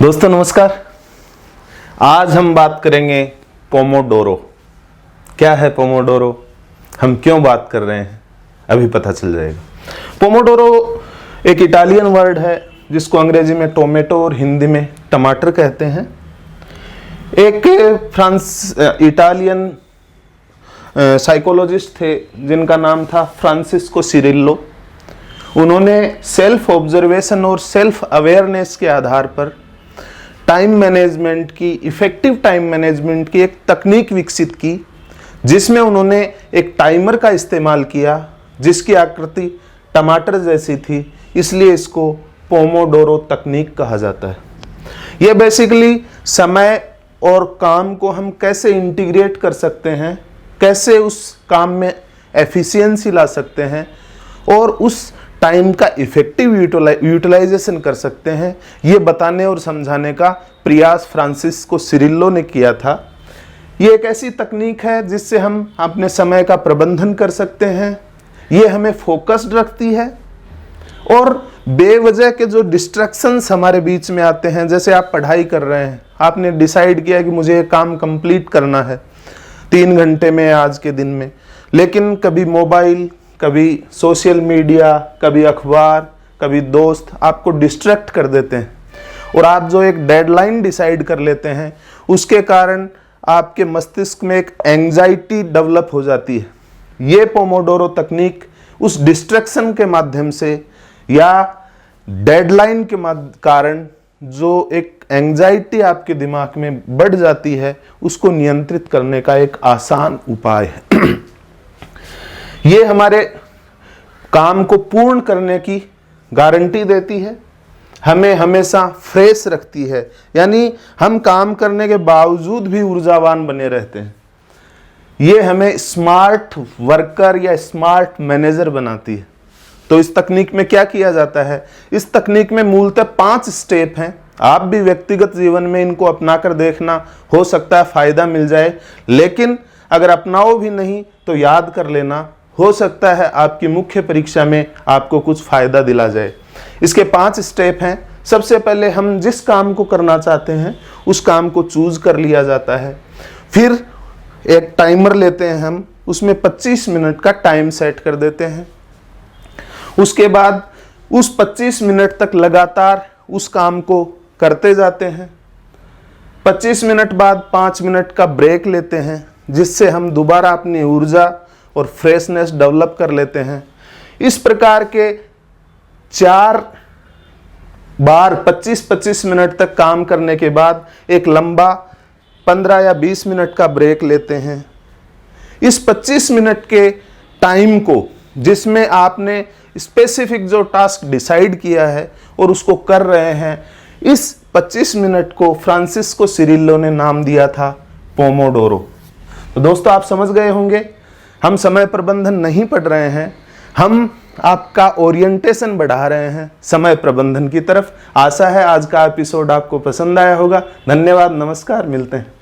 दोस्तों नमस्कार। आज हम बात करेंगे पोमोडोरो। क्या है पोमोडोरो, हम क्यों बात कर रहे हैं, अभी पता चल जाएगा। पोमोडोरो एक इटालियन वर्ड है जिसको अंग्रेजी में टोमेटो और हिंदी में टमाटर कहते हैं। एक इटालियन साइकोलॉजिस्ट थे जिनका नाम था फ्रांसिस्को सिरिल्लो। उन्होंने सेल्फ ऑब्जर्वेशन और सेल्फ अवेयरनेस के आधार पर टाइम मैनेजमेंट की, इफेक्टिव टाइम मैनेजमेंट की एक तकनीक विकसित की, जिसमें उन्होंने एक टाइमर का इस्तेमाल किया जिसकी आकृति टमाटर जैसी थी, इसलिए इसको पोमोडोरो तकनीक कहा जाता है। यह बेसिकली समय और काम को हम कैसे इंटीग्रेट कर सकते हैं, कैसे उस काम में एफिशिएंसी ला सकते हैं और उस टाइम का इफेक्टिव यूटिलाइजेशन कर सकते हैं, ये बताने और समझाने का प्रयास फ्रांसिस्को सिरिल्लो ने किया था। ये एक ऐसी तकनीक है जिससे हम अपने समय का प्रबंधन कर सकते हैं। ये हमें फोकस्ड रखती है और बेवजह के जो डिस्ट्रैक्शंस हमारे बीच में आते हैं, जैसे आप पढ़ाई कर रहे हैं, आपने डिसाइड किया कि मुझे ये काम कंप्लीट करना है 3 घंटे में आज के दिन में, लेकिन कभी मोबाइल, कभी सोशल मीडिया, कभी अखबार, कभी दोस्त आपको डिस्ट्रैक्ट कर देते हैं और आप जो एक डेडलाइन डिसाइड कर लेते हैं उसके कारण आपके मस्तिष्क में एक एंजाइटी डेवलप हो जाती है। ये पोमोडोरो तकनीक उस डिस्ट्रैक्शन के माध्यम से या डेडलाइन के कारण जो एक एंजाइटी आपके दिमाग में बढ़ जाती है उसको नियंत्रित करने का एक आसान उपाय है। ये हमारे काम को पूर्ण करने की गारंटी देती है, हमें हमेशा फ्रेश रखती है, यानी हम काम करने के बावजूद भी ऊर्जावान बने रहते हैं। ये हमें स्मार्ट वर्कर या स्मार्ट मैनेजर बनाती है। तो इस तकनीक में क्या किया जाता है, इस तकनीक में मूलतः 5 स्टेप हैं। आप भी व्यक्तिगत जीवन में इनको अपनाकर देखना, हो सकता है फायदा मिल जाए, लेकिन अगर अपनाओ भी नहीं तो याद कर लेना, हो सकता है आपकी मुख्य परीक्षा में आपको कुछ फायदा दिला जाए। इसके 5 स्टेप हैं। सबसे पहले हम जिस काम को करना चाहते हैं उस काम को चूज कर लिया जाता है। फिर एक टाइमर लेते हैं हम, उसमें 25 मिनट का टाइम सेट कर देते हैं। उसके बाद उस 25 मिनट तक लगातार उस काम को करते जाते हैं। 25 मिनट बाद 5 मिनट का ब्रेक लेते हैं, जिससे हम दोबारा अपनी ऊर्जा और फ्रेशनेस डेवलप कर लेते हैं। इस प्रकार के 4 बार 25-25 मिनट तक काम करने के बाद एक लंबा 15 या 20 मिनट का ब्रेक लेते हैं। इस 25 मिनट के टाइम को, जिसमें आपने स्पेसिफिक जो टास्क डिसाइड किया है और उसको कर रहे हैं, इस 25 मिनट को फ्रांसिस्को सिरिल्लो ने नाम दिया था पोमोडोरो। तो दोस्तों आप समझ गए होंगे, हम समय प्रबंधन नहीं पढ़ रहे हैं, हम आपका ओरिएंटेशन बढ़ा रहे हैं समय प्रबंधन की तरफ। आशा है आज का एपिसोड आपको पसंद आया होगा। धन्यवाद, नमस्कार, मिलते हैं।